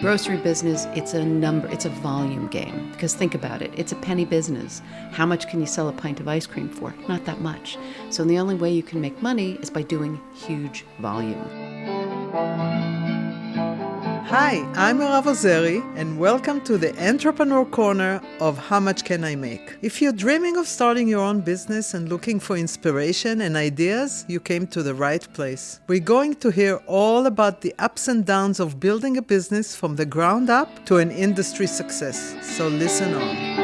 Grocery business, it's a volume game. Because think about it, it's a penny business. How much can you sell a pint of ice cream for? Not that much. So the only way you can make money is by doing huge volume. Hi, I'm Mirav, and welcome to the Entrepreneur Corner of How Much Can I Make? If you're dreaming of starting your own business and looking for inspiration and ideas, you came to the right place. We're going to hear all about the ups and downs of building a business from the ground up to an industry success. So listen on.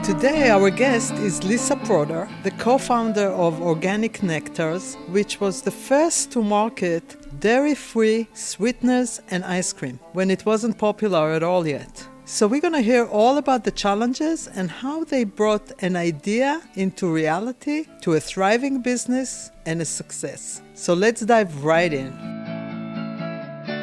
Today, our guest is Lisa Protter, the co-founder of Organic Nectars, which was the first to market dairy-free sweeteners and ice cream when it wasn't popular at all yet. So we're going to hear all about the challenges and how they brought an idea into reality to a thriving business and a success. So let's dive right in.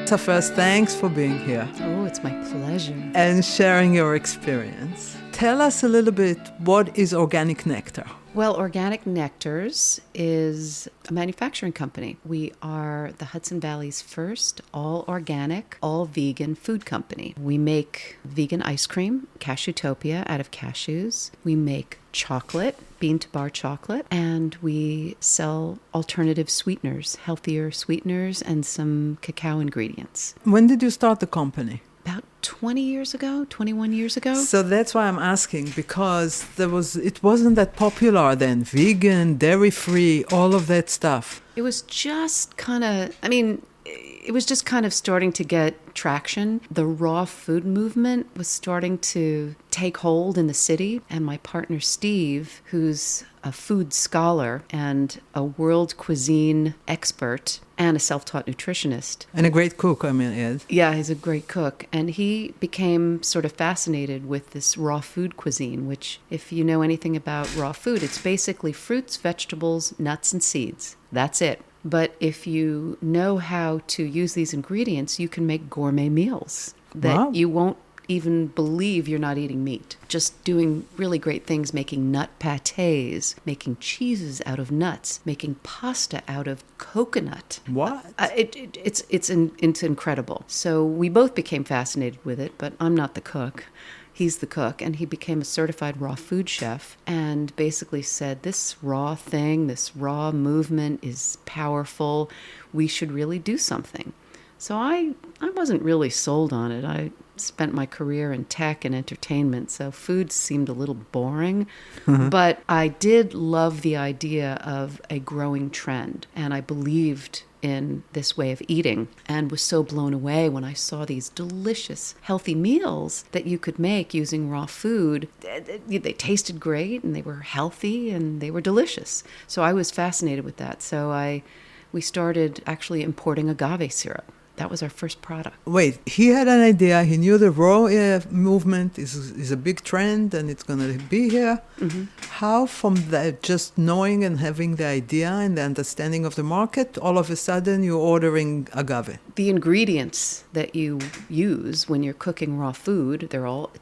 So first, thanks for being here. Oh, it's my pleasure. And sharing your experience. Tell us a little bit, what is Organic Nectar? Well, Organic Nectars is a manufacturing company. We are the Hudson Valley's first all-organic, all-vegan food company. We make vegan ice cream, Cashewtopia, out of cashews. We make chocolate, bean-to-bar chocolate, and we sell alternative sweeteners, healthier sweeteners, and some cacao ingredients. When did you start the company? About 21 years ago. So that's why I'm asking, because it wasn't that popular then. Vegan, dairy-free, all of that stuff. It was just kind of, it was just kind of starting to get traction. The raw food movement was starting to take hold in the city. And my partner, Steve, who's a food scholar and a world cuisine expert and a self-taught nutritionist. And a great cook, Ed. Yeah, he's a great cook. And he became sort of fascinated with this raw food cuisine, which, if you know anything about raw food, it's basically fruits, vegetables, nuts, and seeds. That's it. But if you know how to use these ingredients, you can make gourmet meals that you won't even believe you're not eating meat. Just doing really great things, making nut pâtés, making cheeses out of nuts, making pasta out of coconut. What? It's incredible. So we both became fascinated with it, but I'm not the cook. He's the cook, and he became a certified raw food chef and basically said, this raw thing, this raw movement is powerful. We should really do something. So I wasn't really sold on it. I spent my career in tech and entertainment, so food seemed a little boring. But I did love the idea of a growing trend, and I believed in this way of eating and was so blown away when I saw these delicious, healthy meals that you could make using raw food. They tasted great and they were healthy and they were delicious. So I was fascinated with that. So we started actually importing agave syrup. That was our first product. Wait, he had an idea. He knew the raw movement is a big trend and it's going to be here. Mm-hmm. How from that, just knowing and having the idea and the understanding of the market, all of a sudden you're ordering agave? The ingredients that you use when you're cooking raw food,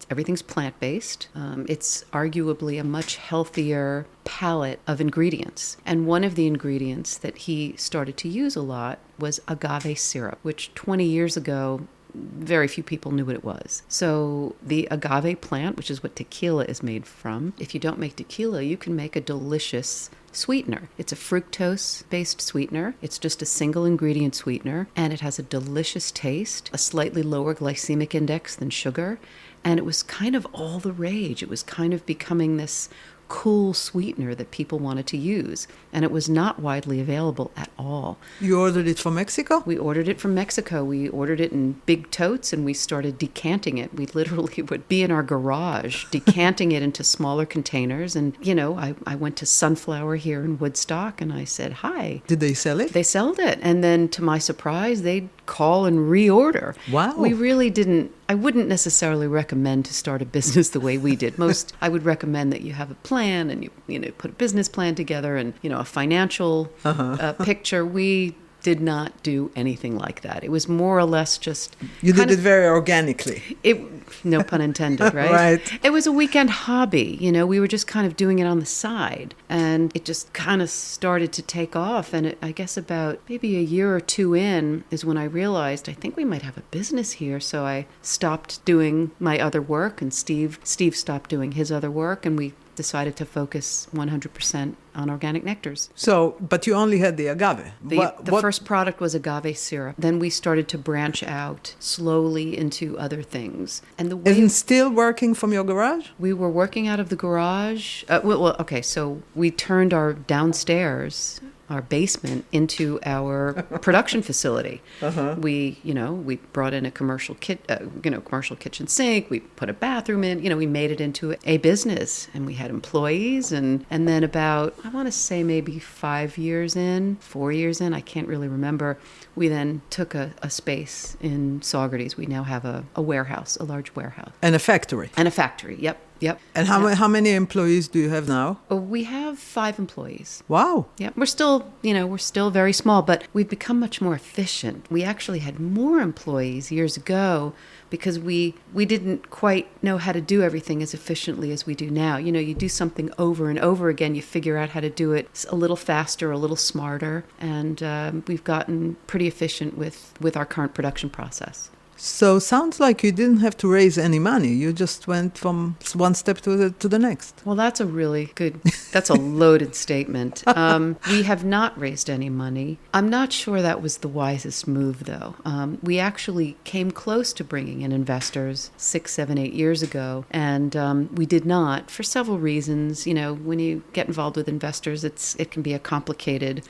everything's plant-based. It's arguably a much healthier palette of ingredients. And one of the ingredients that he started to use a lot was agave syrup, which 20 years ago, very few people knew what it was. So the agave plant, which is what tequila is made from, if you don't make tequila, you can make a delicious sweetener. It's a fructose-based sweetener. It's just a single ingredient sweetener, and it has a delicious taste, a slightly lower glycemic index than sugar, and it was kind of all the rage. It was kind of becoming this cool sweetener that people wanted to use, and it was not widely available at all. You ordered it from Mexico? We ordered it from Mexico. We ordered it in big totes, and we started decanting it. We literally would be in our garage decanting it into smaller containers. And, I went to Sunflower here in Woodstock, and I said, hi. Did they sell it? They sold it. And then, to my surprise, they'd call and reorder. Wow. We really didn't. I wouldn't necessarily recommend to start a business the way we did. I would recommend that you have a plan and you put a business plan together and, a financial picture. We did not do anything like that. It was more or less just... You did it very organically. No pun intended, right? Right. It was a weekend hobby. We were just kind of doing it on the side. And it just kind of started to take off. And I guess about maybe a year or two in is when I realized, I think we might have a business here. So I stopped doing my other work, and Steve stopped doing his other work, and we decided to focus 100% on Organic Nectars. So, but you only had the agave. The first product was agave syrup. Then we started to branch out slowly into other things. And the way Isn't still working from your garage? we were working out of the garage. Okay, so we turned our downstairs, our basement, into our production facility. We brought in a commercial kitchen sink. We put a bathroom in. We made it into a business, and we had employees. And then about, I want to say maybe 4 years in, I can't really remember, we then took a space in Saugerties. We now have a warehouse, a large warehouse. And a factory. Yep. And how many employees do you have now? We have 5 employees. Wow. Yeah, we're still very small, but we've become much more efficient. We actually had more employees years ago because we didn't quite know how to do everything as efficiently as we do now. You do something over and over again, you figure out how to do it a little faster, a little smarter, and we've gotten pretty efficient with our current production process. So sounds like you didn't have to raise any money. You just went from one step to the next. Well, that's a loaded statement. We have not raised any money. I'm not sure that was the wisest move, though. We actually came close to bringing in investors 6, 7, 8 years ago, and we did not for several reasons. When you get involved with investors, it can be a complicated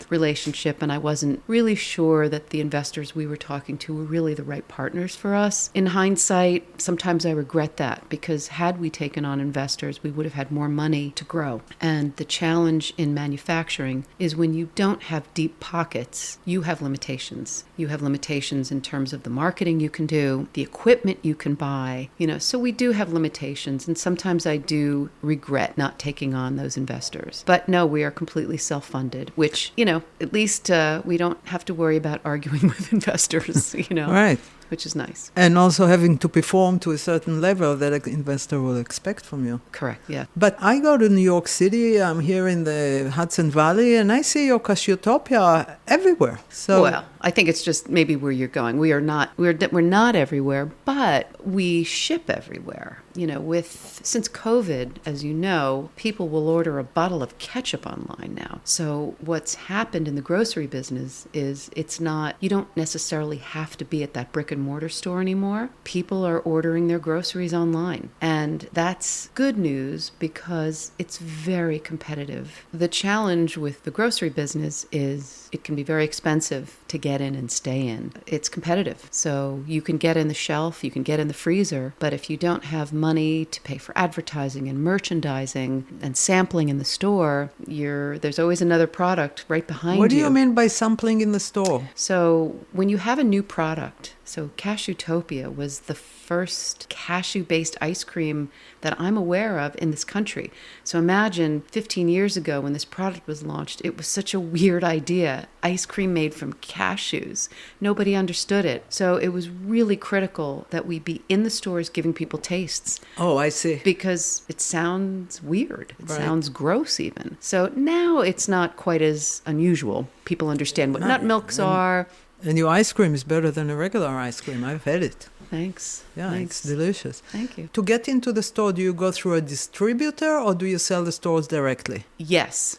relationship, and I wasn't really sure that the investors we were talking to were really the right partners for us. In hindsight, sometimes I regret that, because had we taken on investors, we would have had more money to grow. And the challenge in manufacturing is when you don't have deep pockets, you have limitations. You have limitations in terms of the marketing you can do, the equipment you can buy, so we do have limitations. And sometimes I do regret not taking on those investors. But no, we are completely self-funded, which, at least we don't have to worry about arguing with investors, Right. Which is nice. And also having to perform to a certain level that an investor will expect from you. Correct, yeah. But I go to New York City, I'm here in the Hudson Valley, and I see your Casheutopia everywhere. So, well, I think it's just maybe where you're going. We're not everywhere, but we ship everywhere. Since COVID, as you know, people will order a bottle of ketchup online now. So what's happened in the grocery business is you don't necessarily have to be at that brick and mortar store anymore. People are ordering their groceries online. And that's good news because it's very competitive. The challenge with the grocery business is it can be very expensive to get in and stay in. It's competitive. So you can get in the shelf, you can get in the freezer, but if you don't have money to pay for advertising and merchandising and sampling in the store, there's always another product right behind you. What do you mean by sampling in the store? So when you have a new product, so Casheutopia was the first cashew-based ice cream that I'm aware of in this country. So imagine 15 years ago when this product was launched, it was such a weird idea. Ice cream made from cashews. Nobody understood it. So it was really critical that we be in the stores giving people tastes. Oh, I see. Because it sounds weird. It sounds gross even. So now it's not quite as unusual. People understand what nut milks are. And your ice cream is better than a regular ice cream. I've had it. Thanks. Yeah, Thanks. It's delicious. Thank you. To get into the store, do you go through a distributor or do you sell the stores directly? Yes.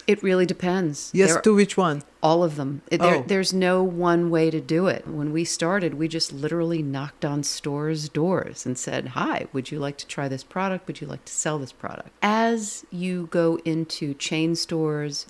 It really depends. Yes, to which one? All of them. There's no one way to do it. When we started, we just literally knocked on stores' doors and said, "Hi, would you like to try this product? Would you like to sell this product?" As you go into chain stores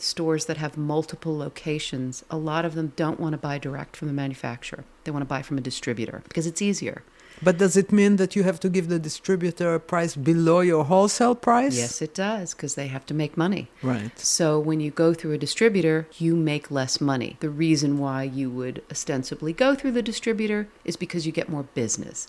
that have multiple locations, a lot of them don't want to buy direct from the manufacturer. They want to buy from a distributor because it's easier. But does it mean that you have to give the distributor a price below your wholesale price? Yes, it does, because they have to make money. Right. So when you go through a distributor, you make less money. The reason why you would ostensibly go through the distributor is because you get more business.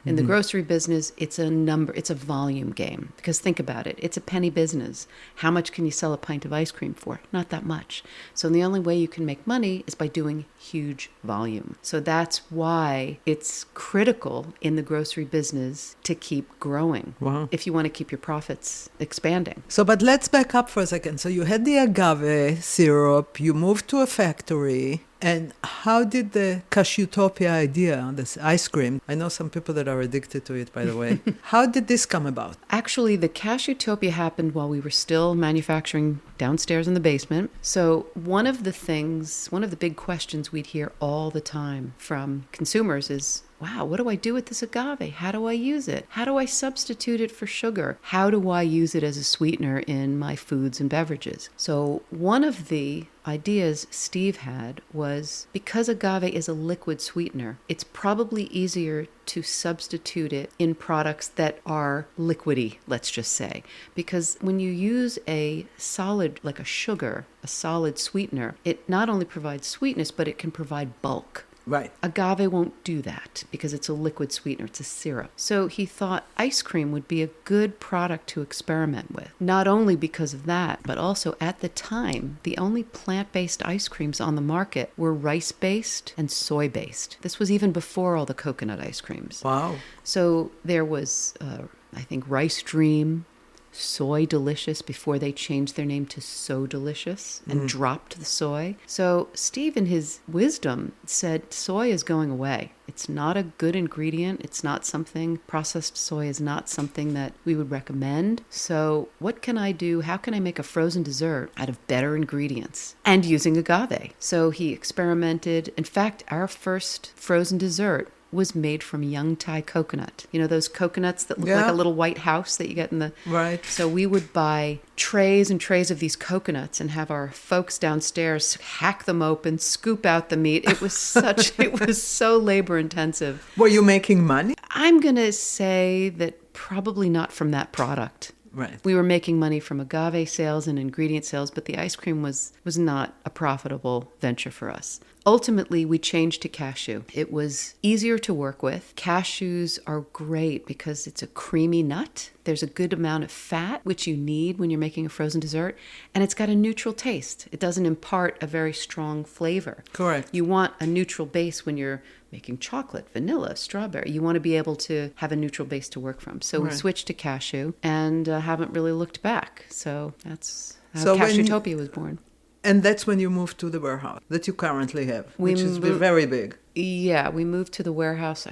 In the grocery business, it's a volume game. Because think about it, it's a penny business. How much can you sell a pint of ice cream for? Not that much. So the only way you can make money is by doing huge volume. So that's why it's critical in the grocery business to keep growing. Wow. If you want to keep your profits expanding. So, but let's back up for a second. So you had the agave syrup, you moved to a factory, and how did the Cashewtopia idea, this ice cream, I know some people that are addicted to it, by the way, how did this come about? Actually, the Cashewtopia happened while we were still manufacturing downstairs in the basement. So one of the big questions we'd hear all the time from consumers is, wow, what do I do with this agave? How do I use it? How do I substitute it for sugar? How do I use it as a sweetener in my foods and beverages? So one of the ideas Steve had was, because agave is a liquid sweetener, it's probably easier to substitute it in products that are liquidy, let's just say. Because when you use a solid, like a sugar, a solid sweetener, it not only provides sweetness, but it can provide bulk. Right. Agave won't do that because it's a liquid sweetener. It's a syrup. So he thought ice cream would be a good product to experiment with. Not only because of that, but also at the time, the only plant-based ice creams on the market were rice-based and soy-based. This was even before all the coconut ice creams. Wow. So there was, I think, Rice Dream, Soy Delicious before they changed their name to So Delicious and dropped the soy. So Steve, in his wisdom, said soy is going away. It's not a good ingredient. It's not something, processed soy is not something that we would recommend. So what can I do? How can I make a frozen dessert out of better ingredients and using agave? So he experimented. In fact, our first frozen dessert was made from young Thai coconut. You know, those coconuts that look like a little white house that you get in the... Right. So we would buy trays and trays of these coconuts and have our folks downstairs hack them open, scoop out the meat. It was so labor intensive. Were you making money? I'm going to say that probably not from that product. Right. We were making money from agave sales and ingredient sales, but the ice cream was not a profitable venture for us. Ultimately, we changed to cashew. It was easier to work with. Cashews are great because it's a creamy nut. There's a good amount of fat, which you need when you're making a frozen dessert, and it's got a neutral taste. It doesn't impart a very strong flavor. Correct. You want a neutral base when you're making chocolate, vanilla, strawberry. You want to be able to have a neutral base to work from. So we switched to cashew and haven't really looked back. So that's how Cashewtopia was born. And that's when you moved to the warehouse that you currently have, which is very big. Yeah, we moved to the warehouse.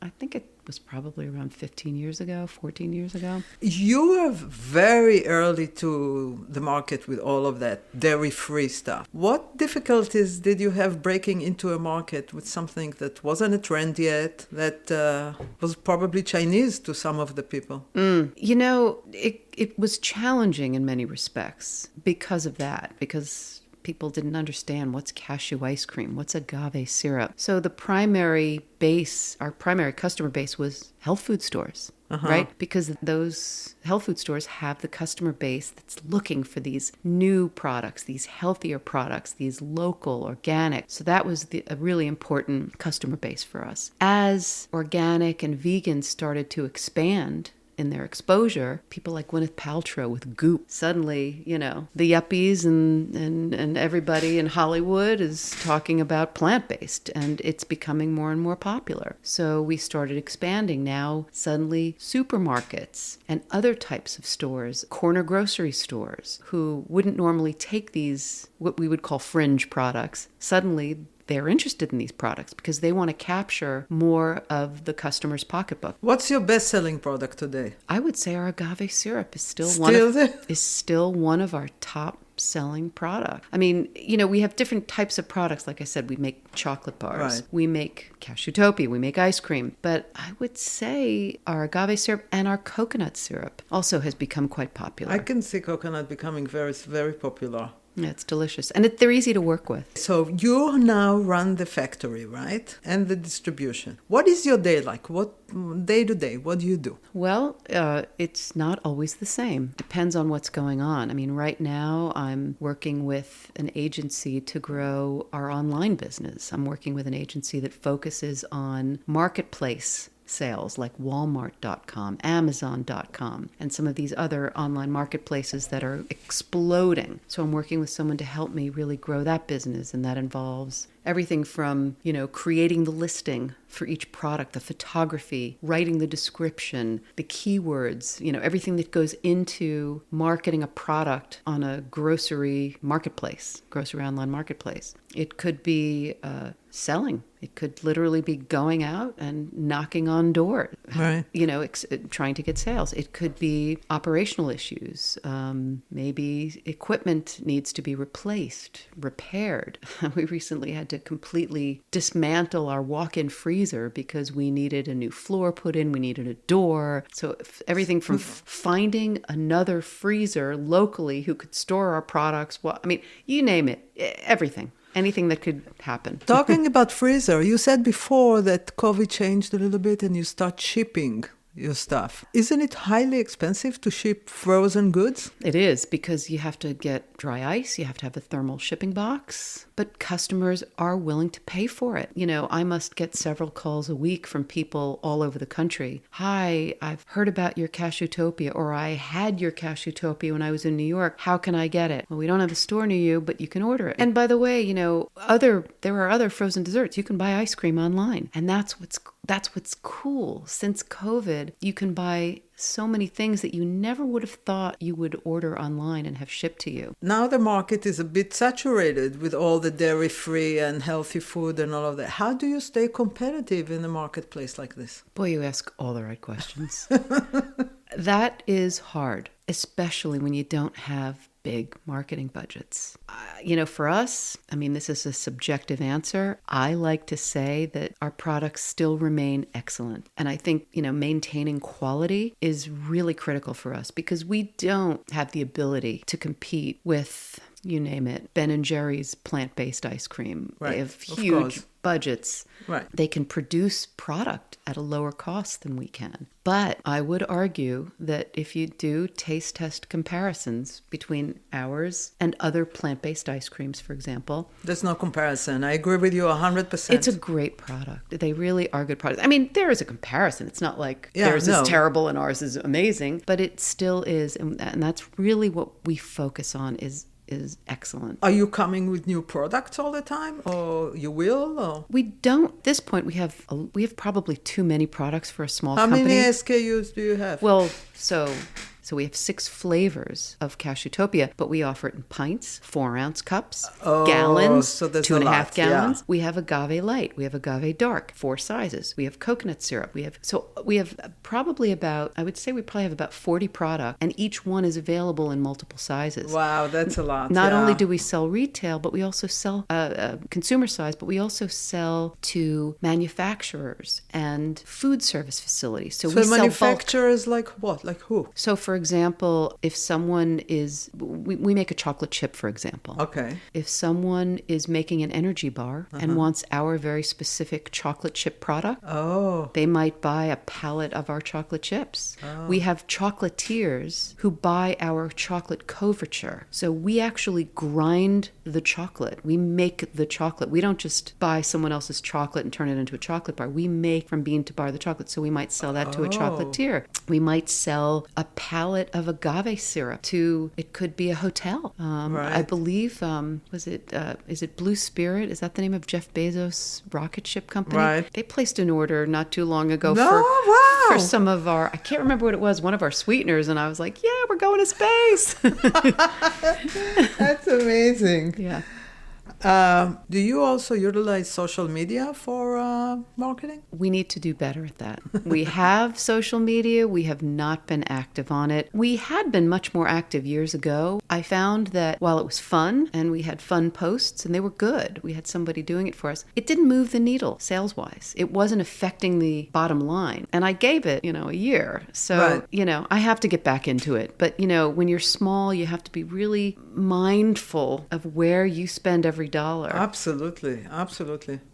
I think it was probably around 14 years ago. You were very early to the market with all of that dairy-free stuff. What difficulties did you have breaking into a market with something that wasn't a trend yet, that was probably Chinese to some of the people? You know, it was challenging in many respects because of that, because people didn't understand what's cashew ice cream, what's agave syrup. So our primary customer base was health food stores, right? Because those health food stores have the customer base that's looking for these new products, these healthier products, these local, organic. So that was a really important customer base for us. As organic and vegan started to expand in their exposure, people like Gwyneth Paltrow with Goop. Suddenly, you know, the yuppies and everybody in Hollywood is talking about plant-based, and it's becoming more and more popular. So we started expanding. Now, suddenly, supermarkets and other types of stores, corner grocery stores, who wouldn't normally take these, what we would call fringe products, suddenly they're interested in these products because they want to capture more of the customer's pocketbook. What's your best-selling product today? I would say our agave syrup is still one of our top-selling products. I mean, you know, we have different types of products. Like I said, we make chocolate bars. Right. We make Cashewtopia. We make ice cream. But I would say our agave syrup and our coconut syrup also has become quite popular. I can see coconut becoming very, very popular. Yeah, it's delicious. And they're easy to work with. So you now run the factory, right? And the distribution. What is your day like? What day to day? What do you do? Well, it's not always the same. Depends on what's going on. I mean, right now I'm working with an agency to grow our online business. I'm working with an agency that focuses on marketplace sales like Walmart.com, Amazon.com, and some of these other online marketplaces that are exploding. So I'm working with someone to help me really grow that business, and that involves everything from, creating the listing for each product, the photography, writing the description, the keywords, everything that goes into marketing a product on a grocery online marketplace. It could be selling. It could literally be going out and knocking on doors, right? Trying to get sales. It could be operational issues. Maybe equipment needs to be replaced, repaired. We recently had to completely dismantle our walk-in freezer because we needed a new floor put in. We needed a door. So everything from finding another freezer locally who could store our products. You name it, everything. Anything that could happen. Talking about freezer, you said before that COVID changed a little bit and you start shipping your stuff. Isn't it highly expensive to ship frozen goods? It is, because you have to get dry ice, you have to have a thermal shipping box, but customers are willing to pay for it. I must get several calls a week from people all over the country. Hi, I've heard about your Cashewtopia, or I had your Cashewtopia when I was in New York. How can I get it? Well, we don't have a store near you, but you can order it. And by the way, there are other frozen desserts. You can buy ice cream online, and that's what's cool. Since COVID, you can buy so many things that you never would have thought you would order online and have shipped to you. Now the market is a bit saturated with all the dairy-free and healthy food and all of that. How do you stay competitive in a marketplace like this? Boy, you ask all the right questions. That is hard, especially when you don't have big marketing budgets. For us, this is a subjective answer. I like to say that our products still remain excellent. And I think, maintaining quality is really critical for us, because we don't have the ability to compete with, you name it, Ben & Jerry's plant-based ice cream. Right. They have huge budgets. Right. They can produce product at a lower cost than we can. But I would argue that if you do taste test comparisons between ours and other plant-based ice creams, for example. There's no comparison. I agree with you 100%. It's a great product. They really are good products. there is a comparison. It's not like theirs is terrible and ours is amazing, but it still is. And that's really what we focus on is excellent. Are you coming with new products all the time, or you will? Or? We don't. At this point, we have probably too many products for a small How company. many SKUs do you have? Well, so we have 6 flavors of Cashewtopia, but we offer it in pints, 4-ounce cups, gallons, so 2.5 gallons. Yeah. We have agave light. We have agave dark, 4 sizes. We have coconut syrup. We have probably about 40 products, and each one is available in multiple sizes. Wow, that's a lot. Not only do we sell retail, but we also sell consumer size, but we also sell to manufacturers and food service facilities. So we manufacturers sell like what? Like who? So, for example, if someone we make a chocolate chip, for example. Okay. If someone is making an energy bar and wants our very specific chocolate chip product, they might buy a pallet of our chocolate chips. We have chocolatiers who buy our chocolate couverture. So we actually grind the chocolate. We make the chocolate. We don't just buy someone else's chocolate and turn it into a chocolate bar. We make from bean to bar the chocolate. So we might sell that to a chocolatier. We might sell a pallet of agave syrup to, it could be a hotel. Right. I believe, is it Blue Spirit? Is that the name of Jeff Bezos' rocket ship company? Right. They placed an order not too long ago for some of our, I can't remember what it was, one of our sweeteners, and I was like, yeah, we're going to space. That's amazing. Yeah. Do you also utilize social media for marketing? We need to do better at that. We have social media. We have not been active on it. We had been much more active years ago. I found that while it was fun and we had fun posts and they were good, we had somebody doing it for us, it didn't move the needle sales-wise. It wasn't affecting the bottom line. And I gave it, a year. So, I have to get back into it. But, when you're small, you have to be really mindful of where you spend every dollar. Absolutely.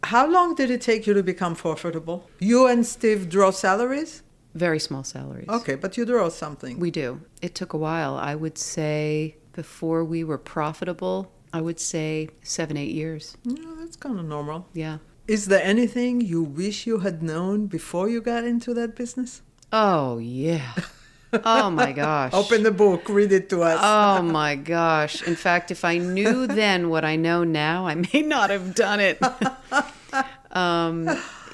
How long did it take you to become profitable? You and Steve draw salaries? Very small salaries. Okay, but you draw something. We do. It took a while. I would say before we were profitable, 7-8 years. Yeah, that's kind of normal. Yeah. Is there anything you wish you had known before you got into that business? Oh, yeah. Oh, my gosh. Open the book, read it to us. Oh, my gosh. In fact, if I knew then what I know now, I may not have done it.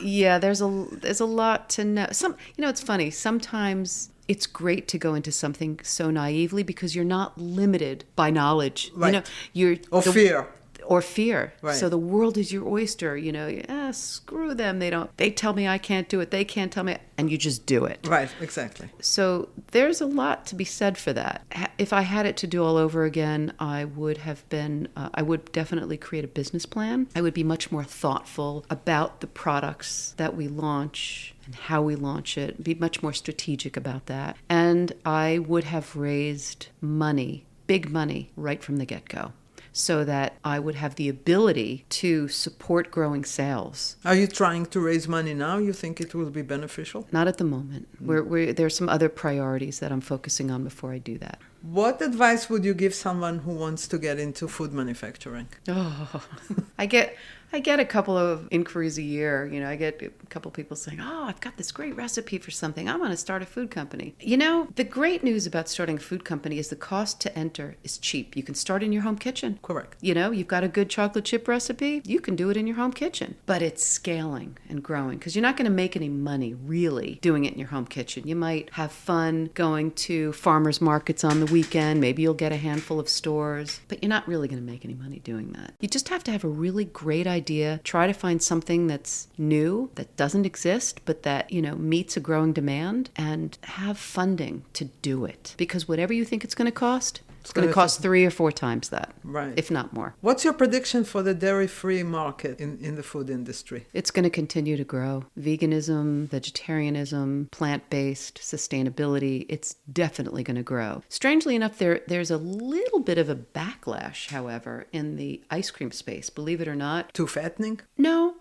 Yeah, there's a lot to know. It's funny. Sometimes it's great to go into something so naively because you're not limited by knowledge. Right. Or fear. Or fear. Right. So the world is your oyster. Screw them. They tell me I can't do it. They can't tell me. And you just do it. Right, exactly. So there's a lot to be said for that. If I had it to do all over again, I would definitely create a business plan. I would be much more thoughtful about the products that we launch and how we launch it, be much more strategic about that. And I would have raised money, big money, right from the get-go, so that I would have the ability to support growing sales. Are you trying to raise money now? You think it will be beneficial? Not at the moment. There's some other priorities that I'm focusing on before I do that. What advice would you give someone who wants to get into food manufacturing? Oh, I get a couple of inquiries a year. I get a couple of people saying, "Oh, I've got this great recipe for something. I'm going to start a food company." The great news about starting a food company is the cost to enter is cheap. You can start in your home kitchen. Correct. You've got a good chocolate chip recipe. You can do it in your home kitchen. But it's scaling and growing because you're not going to make any money really doing it in your home kitchen. You might have fun going to farmers markets on the weekend. Maybe you'll get a handful of stores, but you're not really going to make any money doing that. You just have to have a really great idea. Try to find something that's new, that doesn't exist, but that, meets a growing demand, and have funding to do it. Because whatever you think it's going to cost, it's going to cost 3 or 4 times that, right, if not more. What's your prediction for the dairy-free market in the food industry? It's going to continue to grow. Veganism, vegetarianism, plant-based, sustainability, it's definitely going to grow. Strangely enough, there's a little bit of a backlash, however, in the ice cream space, believe it or not. Too fattening? No.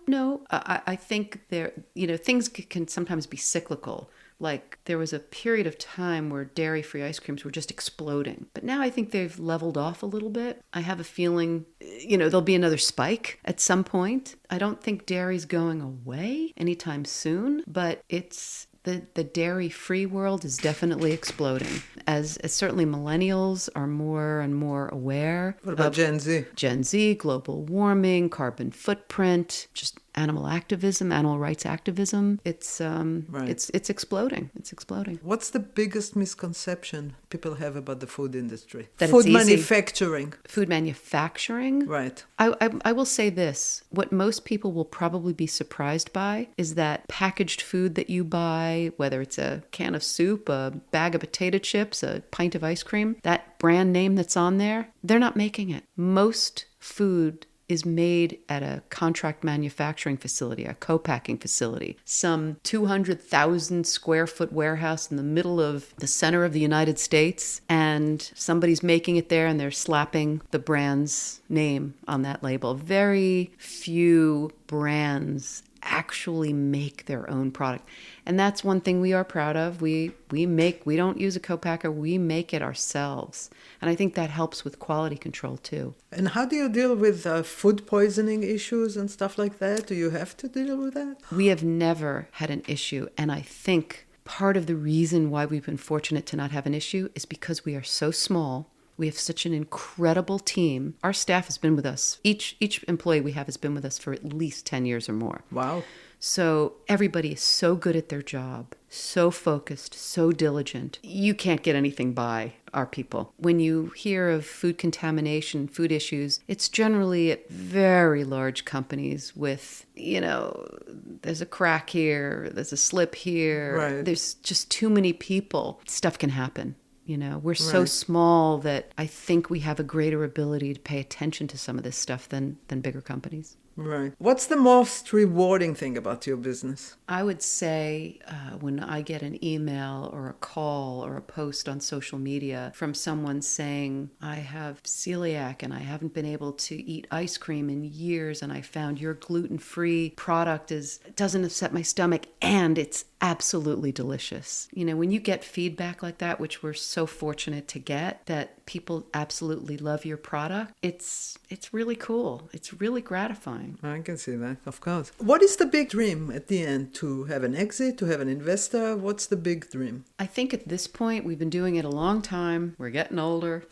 I think things can sometimes be cyclical. Like there was a period of time where dairy-free ice creams were just exploding. But now I think they've leveled off a little bit. I have a feeling, there'll be another spike at some point. I don't think dairy's going away anytime soon, but it's the dairy-free world is definitely exploding. As certainly millennials are more and more aware. What about Gen Z? Gen Z, global warming, carbon footprint, just animal activism, animal rights activism. It's it's exploding. It's exploding. What's the biggest misconception people have about the food industry? That food it's easy. manufacturing. Food manufacturing? Right. I will say this. What most people will probably be surprised by is that packaged food that you buy, whether it's a can of soup, a bag of potato chips, a pint of ice cream, that brand name that's on there, they're not making it. Most food is made at a contract manufacturing facility, a co-packing facility, some 200,000 square foot warehouse in the middle of the center of the United States, and somebody's making it there and they're slapping the brand's name on that label. Very few brands actually make their own product. And that's one thing we are proud of. We don't use a co-packer, we make it ourselves. And I think that helps with quality control too. And how do you deal with food poisoning issues and stuff like that? Do you have to deal with that? We have never had an issue. And I think part of the reason why we've been fortunate to not have an issue is because we are so small. We have such an incredible team. Our staff has been with us. Each employee we have has been with us for at least 10 years or more. Wow. So everybody is so good at their job, so focused, so diligent. You can't get anything by our people. When you hear of food contamination, food issues, it's generally at very large companies with, there's a crack here, there's a slip here. Right. There's just too many people. Stuff can happen. We're so small that I think we have a greater ability to pay attention to some of this stuff than bigger companies. Right. What's the most rewarding thing about your business? I would say when I get an email or a call or a post on social media from someone saying, I have celiac and I haven't been able to eat ice cream in years, and I found your gluten-free product doesn't upset my stomach and it's absolutely delicious. You know, when you get feedback like that, which we're so fortunate to get, that people absolutely love your product, it's really cool. It's really gratifying. I can see that, of course. What is the big dream at the end? To have an exit, to have an investor? What's the big dream? I think at this point, we've been doing it a long time. We're getting older.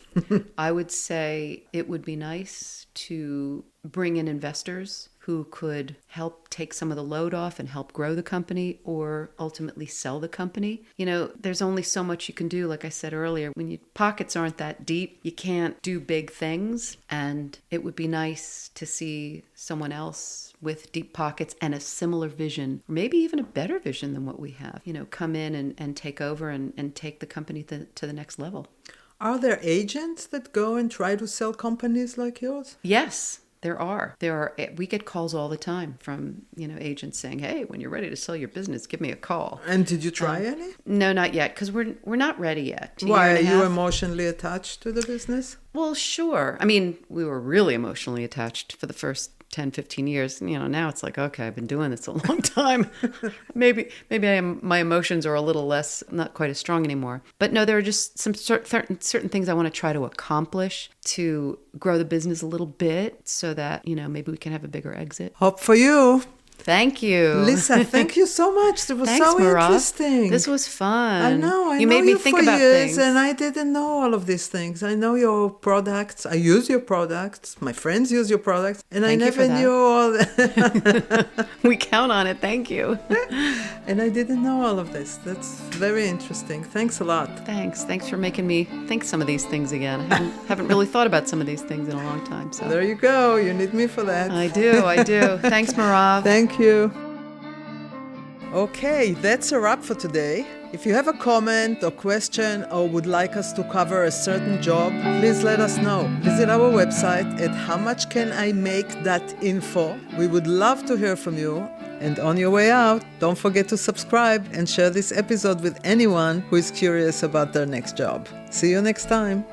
I would say it would be nice to bring in investors who could help take some of the load off and help grow the company, or ultimately sell the company. You know, there's only so much you can do. Like I said earlier, when your pockets aren't that deep, you can't do big things. And it would be nice to see someone else with deep pockets and a similar vision, or maybe even a better vision than what we have, you know, come in and take over and take the company to the next level. Are there agents that go and try to sell companies like yours? Yes. There are. We get calls all the time from, you know, agents saying, "Hey, when you're ready to sell your business, give me a call." And did you try any? No, not yet, because we're not ready yet. Why, are you emotionally attached to the business? Well, sure. I mean, we were really emotionally attached for the first 10, 15 years. You know, now it's like, okay, I've been doing this a long time. maybe my emotions are a little less, not quite as strong anymore. But no, there are just some certain things I want to try to accomplish to grow the business a little bit so that, you know, maybe we can have a bigger exit. Hope for you. Thank you. Lisa, thank you so much. It was Thanks, so Mirav. Interesting. This was fun. I know you made me think for about years, things. and I didn't know all of these things. I know your products. I use your products. My friends use your products. And Thank I never knew all that. We count on it. Thank you. And I didn't know all of this. That's very interesting. Thanks a lot. Thanks for making me think some of these things again. I haven't really thought about some of these things in a long time. So there you go. You need me for that. I do. Thanks, Mirav. Thank you. Okay, that's a wrap for today. If you have a comment or question or would like us to cover a certain job, please let us know. Visit our website at howmuchcanimake.info. We would love to hear from you. And on your way out, don't forget to subscribe and share this episode with anyone who is curious about their next job. See you next time.